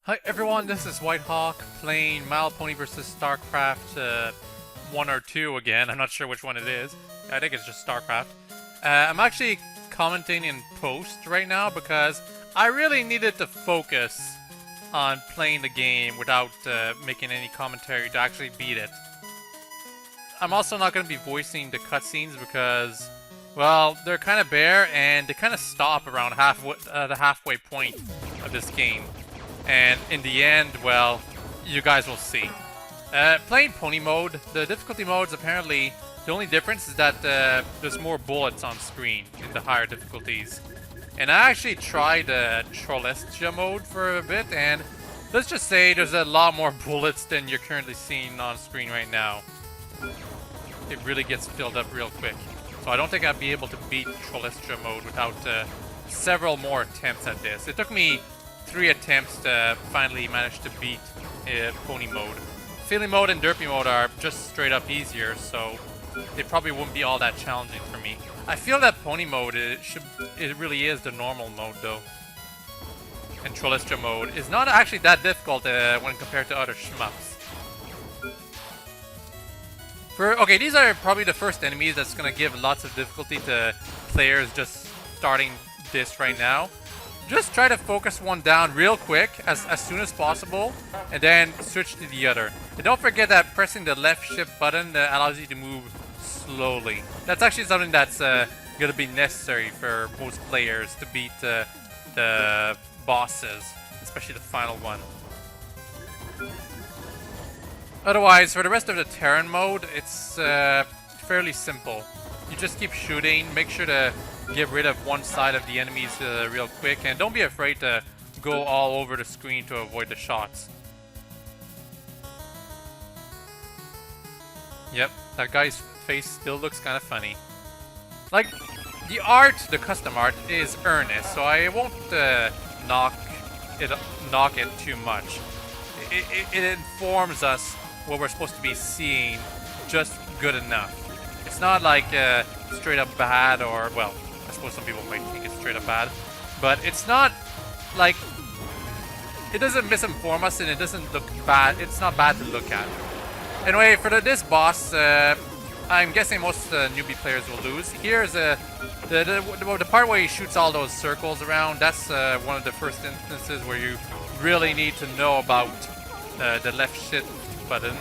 Hi everyone, this is Whitehawk playing My Pony vs Starcraft 1 or 2 again. I'm not sure which one it is. I think it's just Starcraft. I'm actually commenting in post right now because I really needed to focus on playing the game without making any commentary to actually beat it. I'm also not going to be voicing the cutscenes because, well, they're kind of bare and they kind of stop around the halfway point of this game. And in the end, well, you guys will see. Playing Pony mode, the difficulty modes apparently, the only difference is that there's more bullets on screen in the higher difficulties. And I actually tried Trollestia mode for a bit, and let's just say there's a lot more bullets than you're currently seeing on screen right now. It really gets filled up real quick. So I don't think I'd be able to beat Trollestia mode without several more attempts at this. It took me 3 attempts to finally manage to beat Pony mode. Feeling mode and Derpy mode are just straight up easier, so they probably wouldn't be all that challenging for me. I feel that Pony mode, it really is the normal mode though. And Trollestia mode is not actually that difficult when compared to other shmups. Okay, these are probably the first enemies that's gonna give lots of difficulty to players just starting this right now. Just try to focus one down real quick, as soon as possible, and then switch to the other. And don't forget that pressing the left shift button allows you to move slowly. That's actually something that's going to be necessary for most players to beat the bosses, especially the final one. Otherwise, for the rest of the Terran mode, it's fairly simple. You just keep shooting, make sure to get rid of one side of the enemies real quick, and don't be afraid to go all over the screen to avoid the shots. Yep, that guy's face still looks kind of funny. Like, the art, the custom art, is earnest, so I won't knock it too much. It informs us what we're supposed to be seeing just good enough. It's not like straight up bad, or, well, I suppose some people might think it's straight up bad, but it's not like, it doesn't misinform us and it doesn't look bad. It's not bad to look at. Anyway, for this boss, I'm guessing most newbie players will lose. Here's the part where he shoots all those circles around. That's one of the first instances where you really need to know about the left shift button.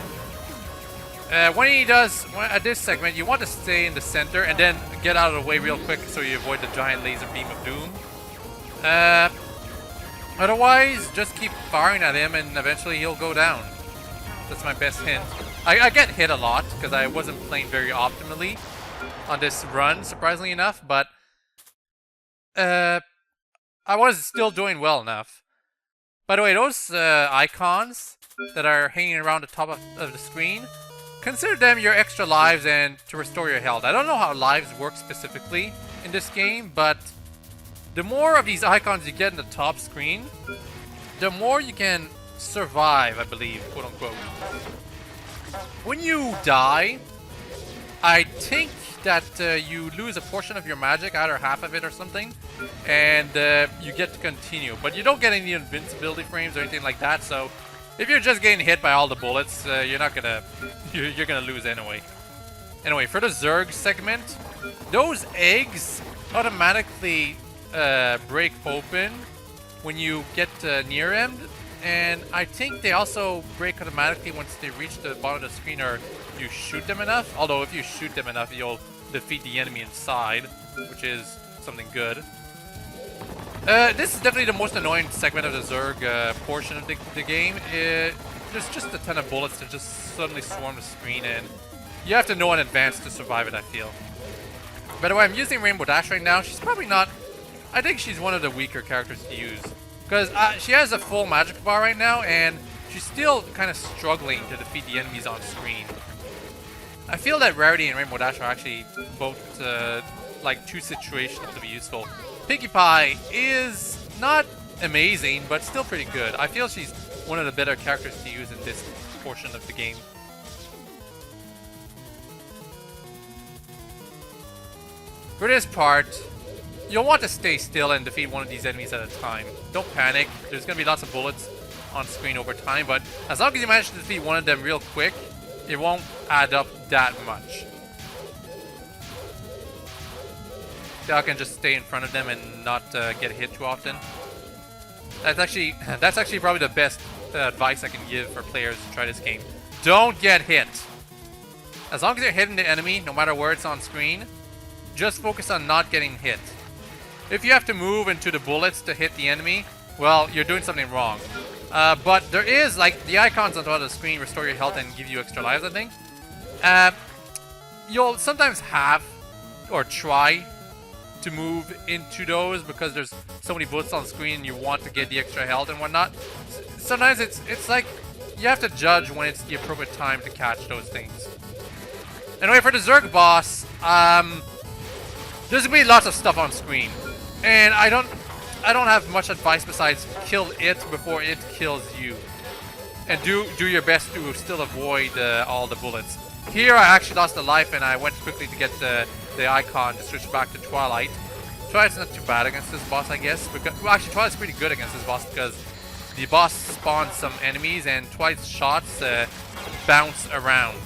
When he does, at this segment, you want to stay in the center and then get out of the way real quick so you avoid the giant laser beam of doom. Otherwise, just keep firing at him and eventually he'll go down. That's my best hint. I get hit a lot because I wasn't playing very optimally on this run, surprisingly enough, but I was still doing well enough. By the way, those icons that are hanging around the top of the screen, consider them your extra lives and to restore your health. I don't know how lives work specifically in this game, but the more of these icons you get in the top screen, the more you can survive, I believe, quote unquote. When you die, I think that you lose a portion of your magic, either half of it or something, and you get to continue. But you don't get any invincibility frames or anything like that, so if you're just getting hit by all the bullets, you're gonna lose anyway. Anyway, for the Zerg segment, those eggs automatically break open when you get near them, and I think they also break automatically once they reach the bottom of the screen or you shoot them enough. Although if you shoot them enough, you'll defeat the enemy inside, which is something good. This is definitely the most annoying segment of the Zerg portion of the game. There's just a ton of bullets that just suddenly swarm the screen, and you have to know in advance to survive it, I feel. By the way, I'm using Rainbow Dash right now. She's probably not... I think she's one of the weaker characters to use. Because she has a full magic bar right now, and she's still kind of struggling to defeat the enemies on screen. I feel that Rarity and Rainbow Dash are actually both like two situations to be useful. Pinkie Pie is not amazing, but still pretty good. I feel she's one of the better characters to use in this portion of the game. For this part, you'll want to stay still and defeat one of these enemies at a time. Don't panic. There's going to be lots of bullets on screen over time, but as long as you manage to defeat one of them real quick, it won't add up that much. I can just stay in front of them and not get hit too often. That's actually probably the best advice I can give for players to try this game. Don't get hit. As long as you're hitting the enemy, no matter where it's on screen, just focus on not getting hit. If you have to move into the bullets to hit the enemy, well, you're doing something wrong. But there is, like, the icons on the bottom of the screen restore your health and give you extra lives, I think. You'll sometimes have, or try, to move into those because there's so many bullets on the screen and you want to get the extra health and whatnot. Sometimes it's like you have to judge when it's the appropriate time to catch those things. Anyway, for the Zerg boss, there's gonna be lots of stuff on screen, and I don't have much advice besides kill it before it kills you, and do your best to still avoid all the bullets. Here, I actually lost a life, and I went quickly to get the icon to switch back to Twilight. Twilight's not too bad against this boss, I guess. Because, well, actually, Twilight's pretty good against this boss because the boss spawns some enemies, and Twilight's shots bounce around.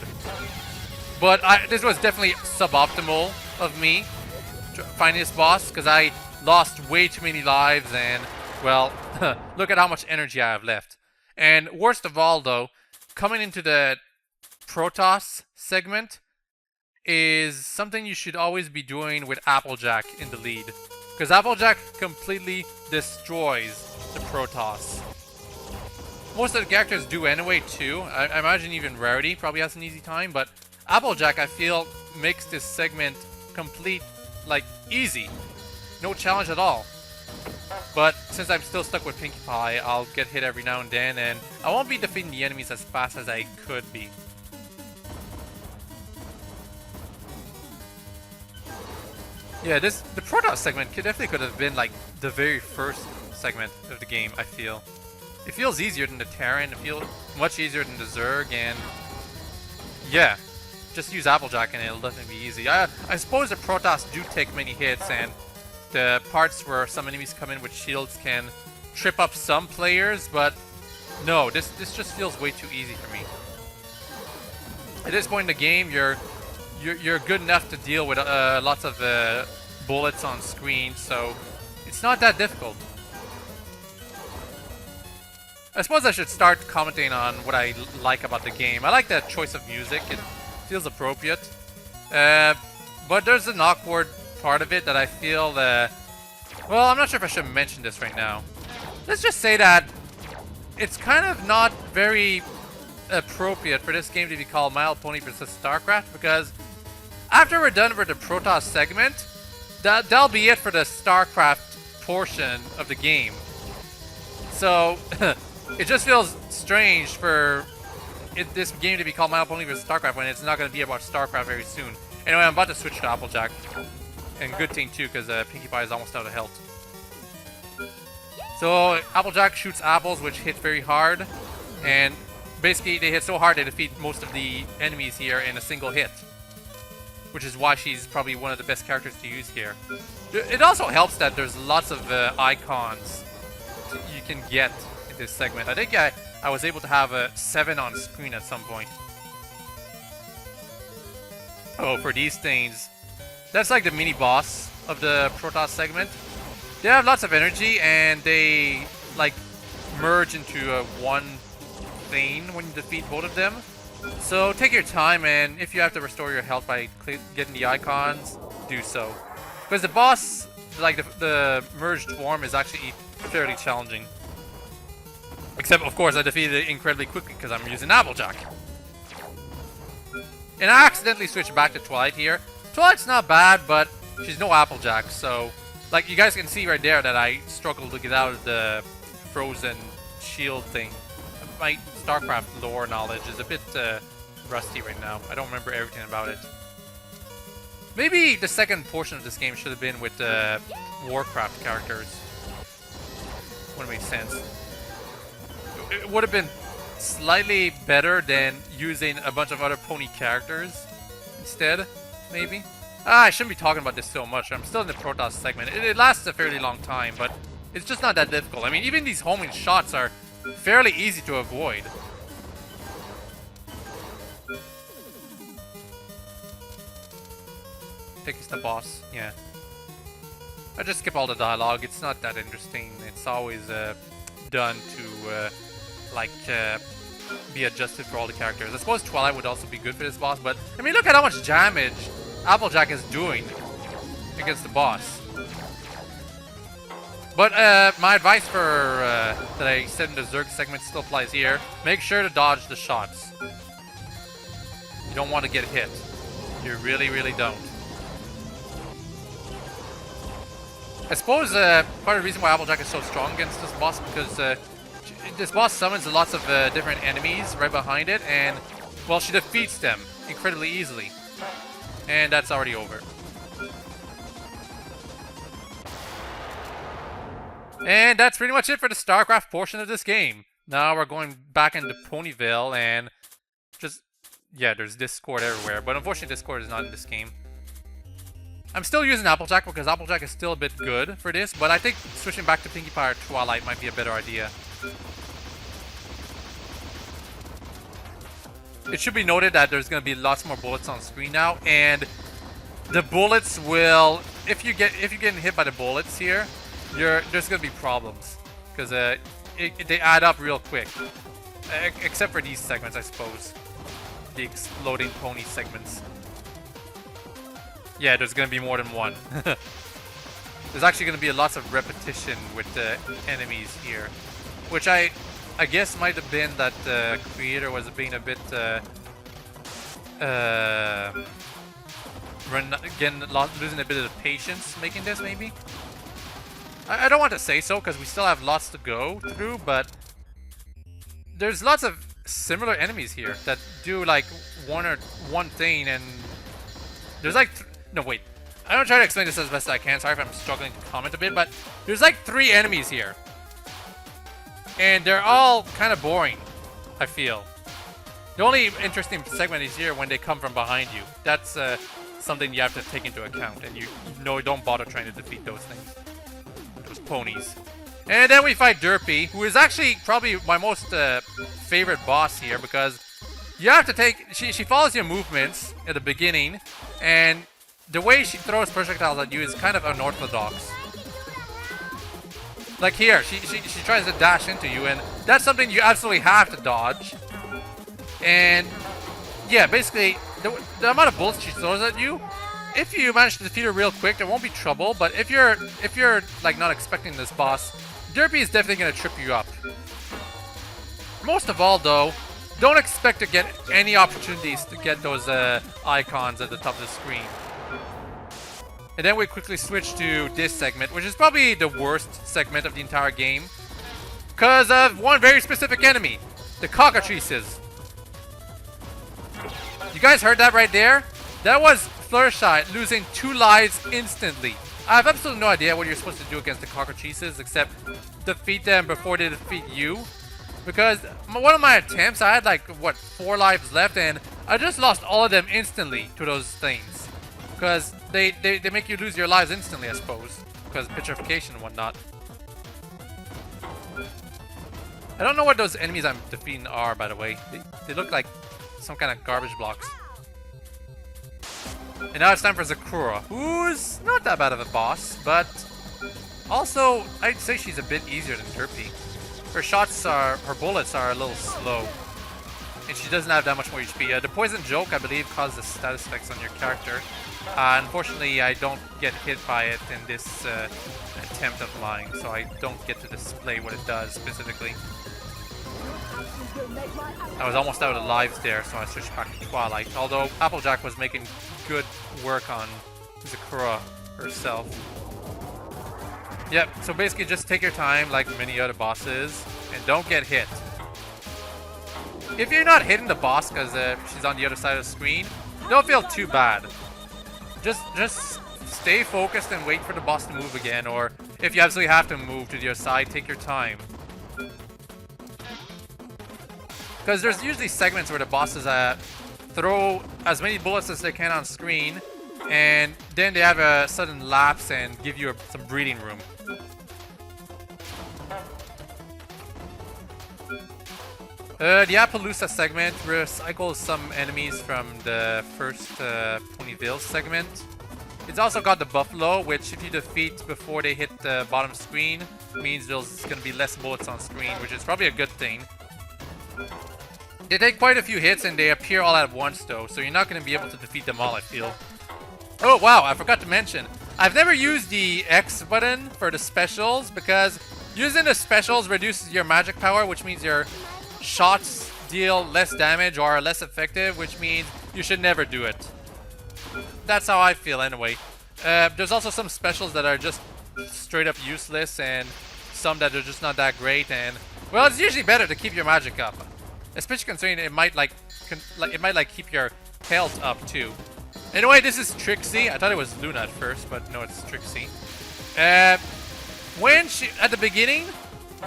But this was definitely suboptimal of me finding this boss because I lost way too many lives, and well, look at how much energy I have left. And worst of all, though, coming into the Protos segment is something you should always be doing with Applejack in the lead, because Applejack completely destroys the Protoss. Most of the characters do anyway too. I imagine even Rarity probably has an easy time, but Applejack, I feel, makes this segment complete, like, easy. No challenge at all. But since I'm still stuck with Pinkie Pie, I'll get hit every now and then, and I won't be defeating the enemies as fast as I could be. Yeah, the Protoss segment definitely could have been like the very first segment of the game, I feel. It feels easier than the Terran, it feels much easier than the Zerg, and yeah, just use Applejack and it'll definitely be easy. I suppose the Protoss do take many hits, and the parts where some enemies come in with shields can trip up some players, but no, this just feels way too easy for me. At this point in the game, you're good enough to deal with lots of bullets on screen, so it's not that difficult. I suppose I should start commenting on what I like about the game. I like the choice of music, it feels appropriate. But there's an awkward part of it that I feel well, I'm not sure if I should mention this right now. Let's just say that it's kind of not very appropriate for this game to be called My Little Pony vs. Starcraft, because after we're done with the Protoss segment, that'll be it for the Starcraft portion of the game. So, it just feels strange for this game to be called My Little Pony vs. Starcraft when it's not going to be about Starcraft very soon. Anyway, I'm about to switch to Applejack. And good thing too, because Pinkie Pie is almost out of health. So, Applejack shoots apples, which hit very hard. And basically, they hit so hard they defeat most of the enemies here in a single hit. Which is why she's probably one of the best characters to use here. It also helps that there's lots of icons you can get in this segment. I think I was able to have 7 on screen at some point. Oh, for these things, that's like the mini boss of the Protoss segment. They have lots of energy and they like merge into one thing when you defeat both of them. So take your time, and if you have to restore your health by getting the icons, do so. Because the boss, like the merged form, is actually fairly challenging. Except, of course, I defeated it incredibly quickly because I'm using Applejack. And I accidentally switched back to Twilight here. Twilight's not bad, but she's no Applejack, so... Like, you guys can see right there that I struggled to get out of the frozen shield thing. My Starcraft lore knowledge is a bit rusty right now. I don't remember everything about it. Maybe the second portion of this game should have been with the Warcraft characters. Wouldn't make sense. It would have been slightly better than using a bunch of other pony characters instead, maybe. I shouldn't be talking about this so much. I'm still in the Protoss segment. It lasts a fairly long time, but it's just not that difficult. I mean, even these homing shots are fairly easy to avoid. I think he's the boss, yeah. I just skip all the dialogue, it's not that interesting. It's always done to be adjusted for all the characters. I suppose Twilight would also be good for this boss, but I mean, look at how much damage Applejack is doing against the boss. But my advice for that I said in the Zerg segment still applies here. Make sure to dodge the shots. You don't want to get hit. You really, really don't. I suppose part of the reason why Applejack is so strong against this boss because this boss summons lots of different enemies right behind it, and well, she defeats them incredibly easily. And that's already over. And that's pretty much it for the Starcraft portion of this game. Now we're going back into Ponyville and just, yeah, there's Discord everywhere, but unfortunately Discord is not in this game. I'm still using Applejack because Applejack is still a bit good for this, but I think switching back to Pinkie Pie or Twilight might be a better idea. It should be noted that there's going to be lots more bullets on screen now, and the bullets will, if you're getting hit by the bullets here, there's going to be problems because they add up real quick. Except for these segments, I suppose. The exploding pony segments. Yeah, there's going to be more than one. There's actually going to be lots of repetition with the enemies here. Which I guess might have been that the creator was being a bit... losing a bit of the patience making this, maybe? I don't want to say so, because we still have lots to go through, but... There's lots of similar enemies here that do, like, one thing, and... There's, like... No, wait. I'm gonna try to explain this as best I can. Sorry if I'm struggling to comment a bit, but there's like 3 enemies here. And they're all kind of boring, I feel. The only interesting segment is here when they come from behind you. That's something you have to take into account, and you don't bother trying to defeat those things. Those ponies. And then we fight Derpy, who is actually probably my most favorite boss here, because you have to take... She follows your movements at the beginning, and the way she throws projectiles at you is kind of unorthodox. Like here, she tries to dash into you, and that's something you absolutely have to dodge. And yeah, basically, the amount of bullets she throws at you, if you manage to defeat her real quick, there won't be trouble. But if you're like not expecting this boss, Derpy is definitely gonna trip you up. Most of all, though, don't expect to get any opportunities to get those icons at the top of the screen. And then we quickly switch to this segment, which is probably the worst segment of the entire game. Because of one very specific enemy. The cockatrices. You guys heard that right there? That was Fluttershy losing 2 lives instantly. I have absolutely no idea what you're supposed to do against the cockatrices except defeat them before they defeat you. Because one of my attempts, I had like, what, 4 lives left, and I just lost all of them instantly to those things. Because they make you lose your lives instantly, I suppose. Because petrification and whatnot. I don't know what those enemies I'm defeating are, by the way. They look like some kind of garbage blocks. And now it's time for Zakura, who's not that bad of a boss, but also, I'd say she's a bit easier than Derpy. Her bullets are a little slow. And she doesn't have that much more HP. The poison joke, I believe, causes status effects on your character. Unfortunately, I don't get hit by it in this attempt of mine, so I don't get to display what it does specifically. I was almost out of lives there, so I switched back to Twilight. Although Applejack was making good work on Zakura herself. Yep, so basically just take your time like many other bosses, and don't get hit. If you're not hitting the boss because she's on the other side of the screen, don't feel too bad. Just stay focused and wait for the boss to move again, or if you absolutely have to move to the other side, take your time. Because there's usually segments where the bosses throw as many bullets as they can on screen, and then they have a sudden lapse and give you some breathing room. The Appaloosa segment recycles some enemies from the first Ponyville segment. It's also got the Buffalo, which if you defeat before they hit the bottom screen, means there's going to be less bullets on screen, which is probably a good thing. They take quite a few hits and they appear all at once though, so you're not going to be able to defeat them all, I feel. Oh wow, I forgot to mention, I've never used the X button for the specials because using the specials reduces your magic power, which means your shots deal less damage or are less effective, which means you should never do it. That's how I feel anyway. There's also some specials that are just straight up useless and some that are just not that great, and well, it's usually better to keep your magic up. Especially considering it might keep your health up too. Anyway, this is Trixie. I thought it was Luna at first, but no, it's Trixie. When she at the beginning,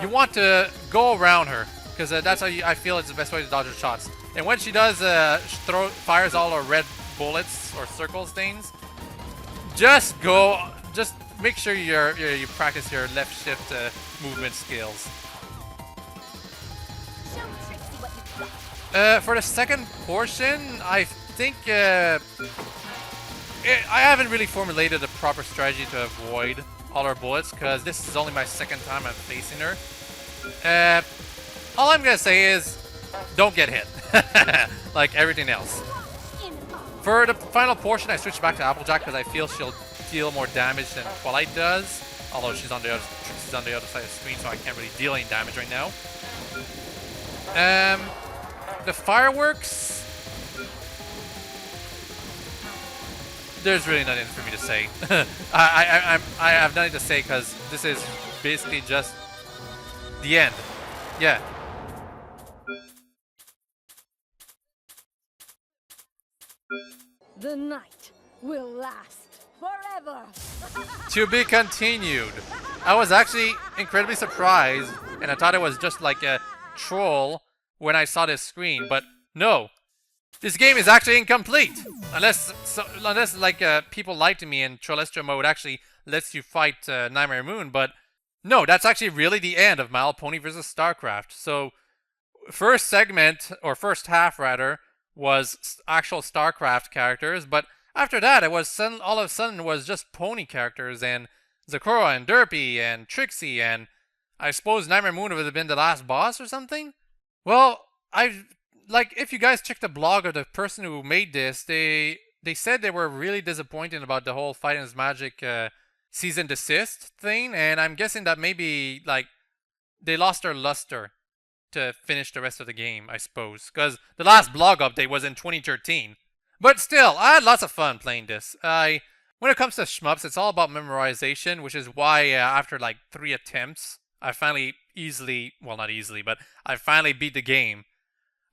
you want to go around her because that's how I feel it's the best way to dodge her shots. And when she does fires all her red bullets or circles things, just make sure you practice your left shift movement skills. For the second portion, I think I haven't really formulated a proper strategy to avoid all her bullets because this is only my second time I'm facing her. All I'm gonna say is don't get hit, like everything else. For the final portion, I switched back to Applejack because I feel she'll deal more damage than Twilight does. Although she's on the other side of the screen, so I can't really deal any damage right now. The fireworks, there's really nothing for me to say. I have nothing to say because this is basically just the end. Yeah. The night will last forever. To be continued. I was actually incredibly surprised, and I thought it was just like a troll when I saw this screen, but no. This game is actually incomplete! Unless like people lied to me and Trollestra mode actually lets you fight Nightmare Moon, but no, that's actually really the end of My Little Pony vs. Starcraft. So, first segment, or first half rather, was actual Starcraft characters, but after that it was all of a sudden it was just pony characters, and Zakora and Derpy and Trixie, and I suppose Nightmare Moon would have been the last boss or something? Well, if you guys check the blog of the person who made this, they said they were really disappointed about the whole Fight and Magic cease and desist thing, and I'm guessing that maybe like they lost their luster to finish the rest of the game, I suppose, because the last blog update was in 2013. But still, I had lots of fun playing this. When it comes to shmups, it's all about memorization, which is why after like 3 attempts, I finally I finally beat the game.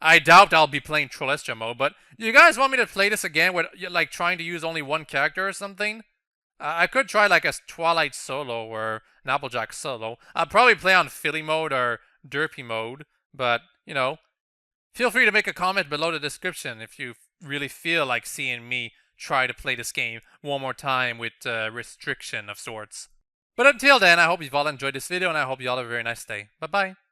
I doubt I'll be playing Trollestra mode, but do you guys want me to play this again with like trying to use only one character or something? I could try like a Twilight solo or an Applejack solo. I'll probably play on Philly mode or Derpy mode, but you know, feel free to make a comment below the description if you really feel like seeing me try to play this game one more time with restriction of sorts. But until then, I hope you've all enjoyed this video, and I hope you all have a very nice day. Bye-bye.